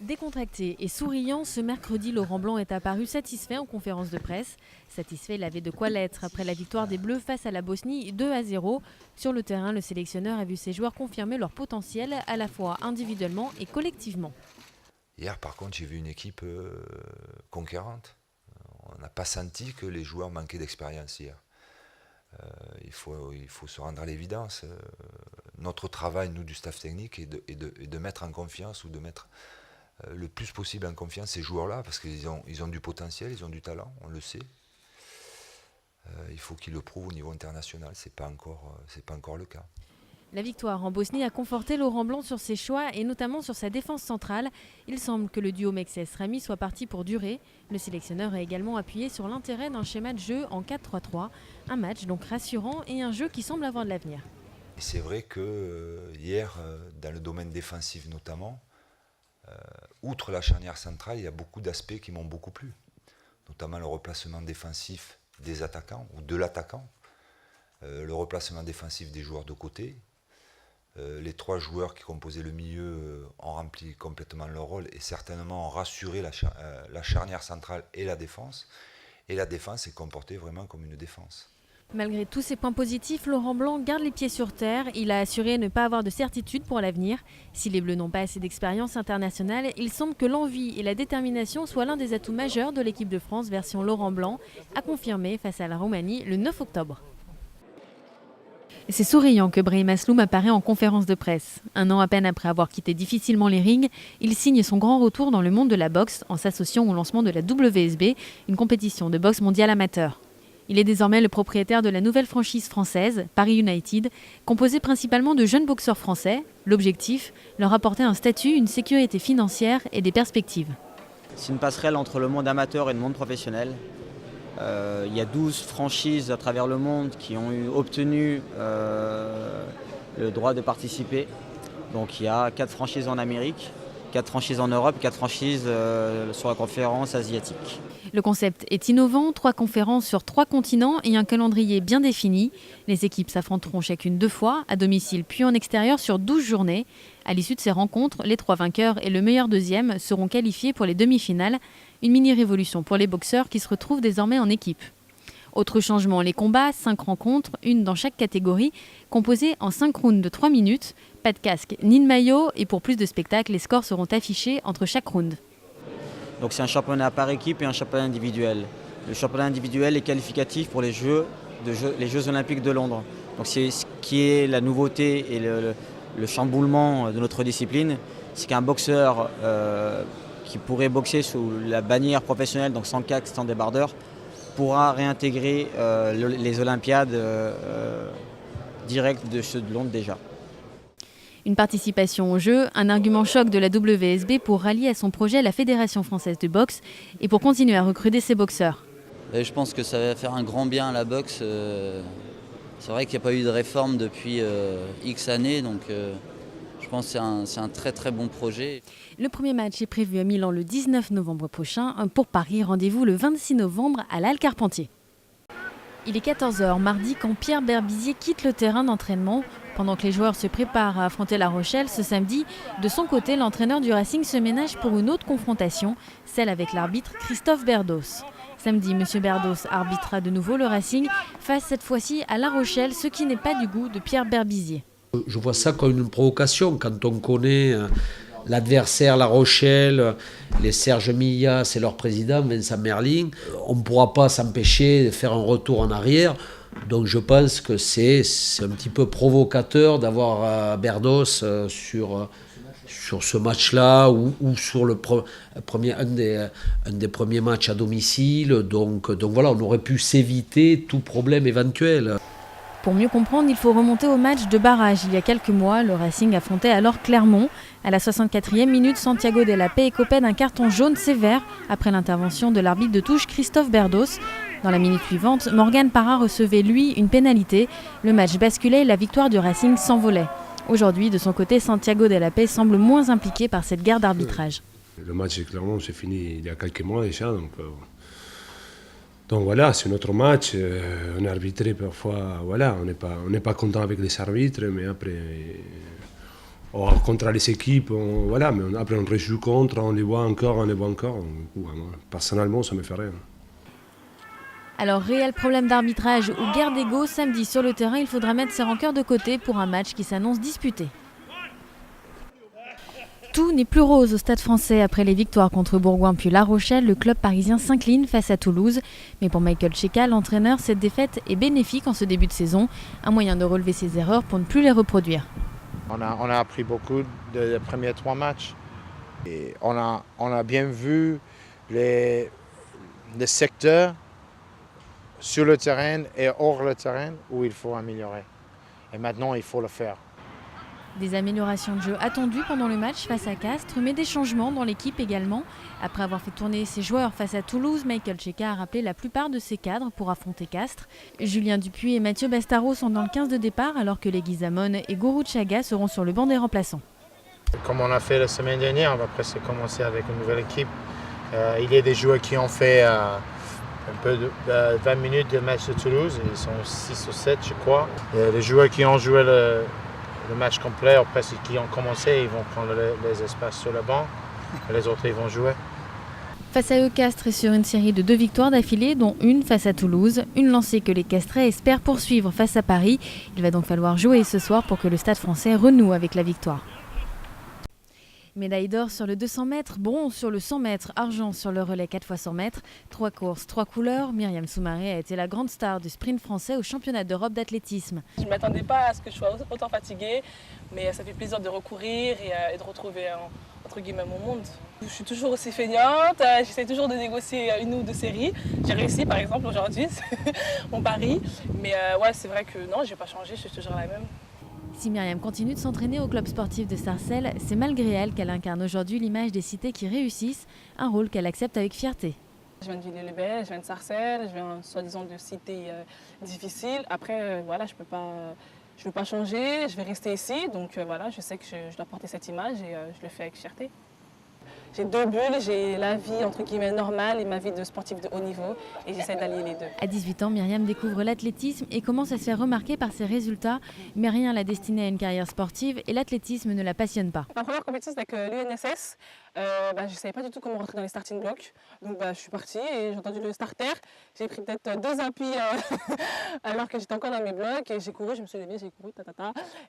Décontracté et souriant, ce mercredi, Laurent Blanc est apparu satisfait en conférence de presse. Satisfait, il avait de quoi l'être après la victoire des Bleus face à la Bosnie 2-0. Sur le terrain, le sélectionneur a vu ses joueurs confirmer leur potentiel à la fois individuellement et collectivement. Hier, par contre, j'ai vu une équipe conquérante. On n'a pas senti que les joueurs manquaient d'expérience hier. Il faut se rendre à l'évidence. Notre travail, nous, du staff technique, est de mettre en confiance ou de mettre le plus possible en confiance ces joueurs-là, parce qu'ils ont du potentiel, ils ont du talent, on le sait. Il faut qu'ils le prouvent au niveau international, c'est pas encore le cas. La victoire en Bosnie a conforté Laurent Blanc sur ses choix et notamment sur sa défense centrale. Il semble que le duo Mexès-Rami soit parti pour durer. Le sélectionneur a également appuyé sur l'intérêt d'un schéma de jeu en 4-3-3. Un match donc rassurant et un jeu qui semble avoir de l'avenir. Et c'est vrai que hier, dans le domaine défensif notamment, outre la charnière centrale, il y a beaucoup d'aspects qui m'ont beaucoup plu. Notamment le replacement défensif des attaquants ou de l'attaquant, le replacement défensif des joueurs de côté. Les trois joueurs qui composaient le milieu ont rempli complètement leur rôle et certainement ont rassuré la charnière centrale et la défense. Et la défense s'est comportée vraiment comme une défense. Malgré tous ces points positifs, Laurent Blanc garde les pieds sur terre. Il a assuré ne pas avoir de certitude pour l'avenir. Si les Bleus n'ont pas assez d'expérience internationale, il semble que l'envie et la détermination soient l'un des atouts majeurs de l'équipe de France version Laurent Blanc, a confirmé face à la Roumanie le 9 octobre. C'est souriant que Brahim Asloum apparaît en conférence de presse. Un an à peine après avoir quitté difficilement les rings, il signe son grand retour dans le monde de la boxe en s'associant au lancement de la WSB, une compétition de boxe mondiale amateur. Il est désormais le propriétaire de la nouvelle franchise française, Paris United, composée principalement de jeunes boxeurs français. L'objectif, leur apporter un statut, une sécurité financière et des perspectives. C'est une passerelle entre le monde amateur et le monde professionnel. Il y a 12 franchises à travers le monde qui ont obtenu le droit de participer. Donc il y a 4 franchises en Amérique, 4 franchises en Europe, 4 franchises sur la conférence asiatique. Le concept est innovant, 3 conférences sur 3 continents et un calendrier bien défini. Les équipes s'affronteront chacune 2 fois, à domicile puis en extérieur sur 12 journées. À l'issue de ces rencontres, les 3 vainqueurs et le meilleur deuxième seront qualifiés pour les demi-finales. Une mini-révolution pour les boxeurs qui se retrouvent désormais en équipe. Autre changement, les combats, 5 rencontres, une dans chaque catégorie, composées en 5 rounds de 3 minutes. Pas de casque ni de maillot et pour plus de spectacle, les scores seront affichés entre chaque round. Donc c'est un championnat par équipe et un championnat individuel. Le championnat individuel est qualificatif pour les Jeux Olympiques de Londres. Donc c'est ce qui est la nouveauté et le chamboulement de notre discipline, c'est qu'un boxeur qui pourrait boxer sous la bannière professionnelle, donc sans casque, sans débardeur, pourra réintégrer les Olympiades directes de ceux de Londres déjà. Une participation au jeu, un argument choc de la WSB pour rallier à son projet la Fédération française de boxe et pour continuer à recruter ses boxeurs. Et je pense que ça va faire un grand bien à la boxe. C'est vrai qu'il n'y a pas eu de réforme depuis X années, donc je pense que c'est un très très bon projet. Le premier match est prévu à Milan le 19 novembre prochain. Pour Paris, rendez-vous le 26 novembre à l'Halle Carpentier. Il est 14h mardi quand Pierre Berbizier quitte le terrain d'entraînement. Pendant que les joueurs se préparent à affronter La Rochelle ce samedi, de son côté, l'entraîneur du Racing se ménage pour une autre confrontation, celle avec l'arbitre Christophe Berdos. Samedi, M. Berdos arbitrera de nouveau le Racing face cette fois-ci à La Rochelle, ce qui n'est pas du goût de Pierre Berbizier. Je vois ça comme une provocation quand on connaît l'adversaire La Rochelle, les Serge Millas et leur président Vincent Merlin. On ne pourra pas s'empêcher de faire un retour en arrière. Donc je pense que c'est un petit peu provocateur d'avoir Berdos sur ce match-là ou sur un des premiers matchs à domicile. Donc voilà, on aurait pu s'éviter tout problème éventuel. Pour mieux comprendre, il faut remonter au match de barrage. Il y a quelques mois, le Racing affrontait alors Clermont. À la 64e minute, Santiago de la Paix écopait d'un carton jaune sévère après l'intervention de l'arbitre de touche Christophe Berdos. Dans la minute suivante, Morgan Parra recevait, lui, une pénalité. Le match basculait et la victoire du Racing s'envolait. Aujourd'hui, de son côté, Santiago de la Paix semble moins impliqué par cette guerre d'arbitrage. Le match de Clermont s'est fini il y a quelques mois déjà. Donc voilà, c'est notre match. On a arbitré parfois, voilà, on n'est pas content avec les arbitres, mais après, Contre les équipes, voilà, mais après on rejoue contre, on les voit encore. Personnellement, ça me fait rien. Alors, réel problème d'arbitrage ou guerre d'ego, samedi sur le terrain, il faudra mettre ses rancœurs de côté pour un match qui s'annonce disputé. Tout n'est plus rose au Stade Français. Après les victoires contre Bourgoin puis La Rochelle, le club parisien s'incline face à Toulouse. Mais pour Michael Cheika, l'entraîneur, cette défaite est bénéfique en ce début de saison. Un moyen de relever ses erreurs pour ne plus les reproduire. On a appris beaucoup des premiers 3 matchs. Et on a bien vu les secteurs sur le terrain et hors le terrain où il faut améliorer. Et maintenant, il faut le faire. Des améliorations de jeu attendues pendant le match face à Castres, mais des changements dans l'équipe également. Après avoir fait tourner ses joueurs face à Toulouse, Michael Cheika a rappelé la plupart de ses cadres pour affronter Castres. Julien Dupuis et Mathieu Bastaro sont dans le 15 de départ, alors que les Guizamon et Gourou Chaga seront sur le banc des remplaçants. Comme on a fait la semaine dernière, on va presque commencer avec une nouvelle équipe. Il y a des joueurs qui ont fait un peu de 20 minutes de match de Toulouse, ils sont 6 ou 7 je crois. Et les joueurs qui ont joué le match complet, après ceux qui ont commencé, ils vont prendre les espaces sur le banc, et les autres ils vont jouer. Face à eux, Castres est sur une série de 2 victoires d'affilée, dont une face à Toulouse. Une lancée que les Castrais espèrent poursuivre face à Paris. Il va donc falloir jouer ce soir pour que le Stade Français renoue avec la victoire. Médaille d'or sur le 200 mètres, bronze sur le 100 mètres, argent sur le relais 4x100 mètres. 3 courses, 3 couleurs. Myriam Soumaré a été la grande star du sprint français au championnat d'Europe d'athlétisme. Je ne m'attendais pas à ce que je sois autant fatiguée, mais ça fait plaisir de recourir et de retrouver entre guillemets mon monde. Je suis toujours aussi feignante, j'essaie toujours de négocier une ou deux séries. J'ai réussi par exemple aujourd'hui, mon pari. Mais ouais, c'est vrai que non, je n'ai pas changé, je suis toujours la même. Si Myriam continue de s'entraîner au club sportif de Sarcelles, c'est malgré elle qu'elle incarne aujourd'hui l'image des cités qui réussissent, un rôle qu'elle accepte avec fierté. Je viens de Villers-les-Bès, je viens de Sarcelles, je viens soi-disant de cités difficiles. Après, voilà, je ne peux pas changer, je vais rester ici. Donc voilà, je sais que je dois porter cette image et je le fais avec fierté. J'ai 2 bulles, j'ai la vie entre guillemets normale et ma vie de sportif de haut niveau et j'essaie d'allier les deux. À 18 ans, Myriam découvre l'athlétisme et commence à se faire remarquer par ses résultats. Mais rien l'a destinée à une carrière sportive et l'athlétisme ne la passionne pas. Ma première compétition c'était avec l'UNSS. Je ne savais pas du tout comment rentrer dans les starting blocks. Donc je suis partie et j'ai entendu le starter. J'ai pris peut-être 2 appuis alors que j'étais encore dans mes blocs et j'ai couru, je me suis levée, j'ai couru,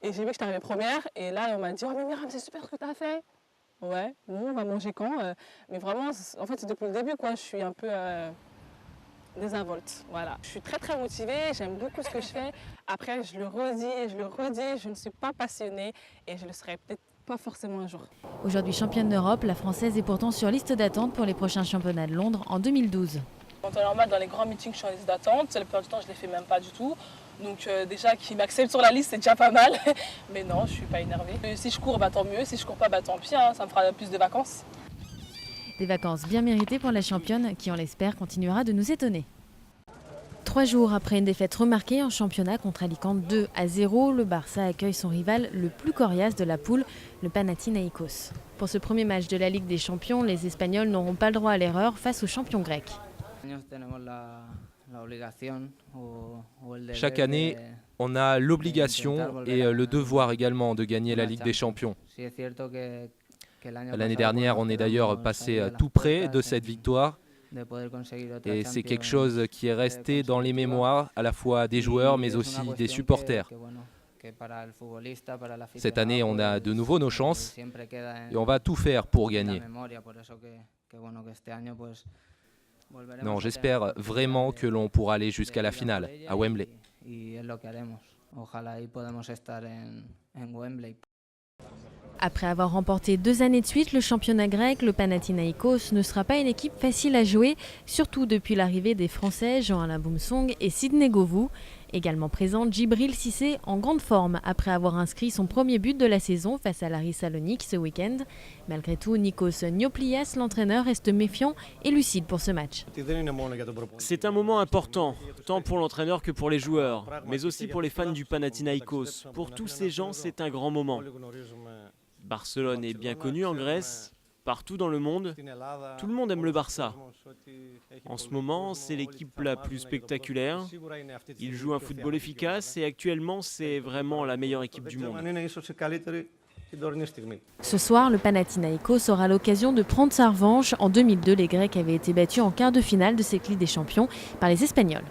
et j'ai vu que j'étais arrivée première. Et là on m'a dit « Oh mais Myriam, c'est super ce que tu as fait !» Ouais, bon, on va manger quand mais vraiment, en fait, c'est depuis le début, quoi. Je suis un peu désinvolte, voilà. Je suis très, très motivée, j'aime beaucoup ce que je fais. Après, je le redis et je le redis, je ne suis pas passionnée et je le serai peut-être pas forcément un jour. Aujourd'hui championne d'Europe, la Française est pourtant sur liste d'attente pour les prochains championnats de Londres en 2012. En temps normal, dans les grands meetings, je suis en liste d'attente. La plupart du temps, je ne les fais même pas du tout. Donc déjà, qu'ils m'acceptent sur la liste, c'est déjà pas mal. Mais non, je ne suis pas énervée. Si je cours, tant mieux. Si je cours pas, tant pis. Ça me fera plus de vacances. Des vacances bien méritées pour la championne qui, on l'espère, continuera de nous étonner. 3 jours après une défaite remarquée en championnat contre Alicante 2-0, le Barça accueille son rival le plus coriace de la poule, le Panathinaïkos. Pour ce premier match de la Ligue des Champions, les Espagnols n'auront pas le droit à l'erreur face aux champions grecs. Chaque année, on a l'obligation et le devoir également de gagner la Ligue des Champions. L'année dernière, on est d'ailleurs passé tout près de cette victoire. Et c'est quelque chose qui est resté dans les mémoires à la fois des joueurs mais aussi des supporters. Cette année, on a de nouveau nos chances et on va tout faire pour gagner. Non, j'espère vraiment que l'on pourra aller jusqu'à la finale, à Wembley. Après avoir remporté 2 années de suite le championnat grec, le Panathinaïkos ne sera pas une équipe facile à jouer, surtout depuis l'arrivée des Français Jean-Alain Boumsong et Sidney Govou. Également présent, Djibril Cissé en grande forme après avoir inscrit son premier but de la saison face à l'Aris Salonique ce week-end. Malgré tout, Nikos Nioplias, l'entraîneur, reste méfiant et lucide pour ce match. C'est un moment important, tant pour l'entraîneur que pour les joueurs, mais aussi pour les fans du Panathinaïkos. Pour tous ces gens, c'est un grand moment. Barcelone est bien connu en Grèce, partout dans le monde. Tout le monde aime le Barça. En ce moment, c'est l'équipe la plus spectaculaire. Ils jouent un football efficace et actuellement, c'est vraiment la meilleure équipe du monde. Ce soir, le Panathinaïkos aura l'occasion de prendre sa revanche. En 2002, les Grecs avaient été battus en quart de finale de cette Ligue des Champions par les Espagnols.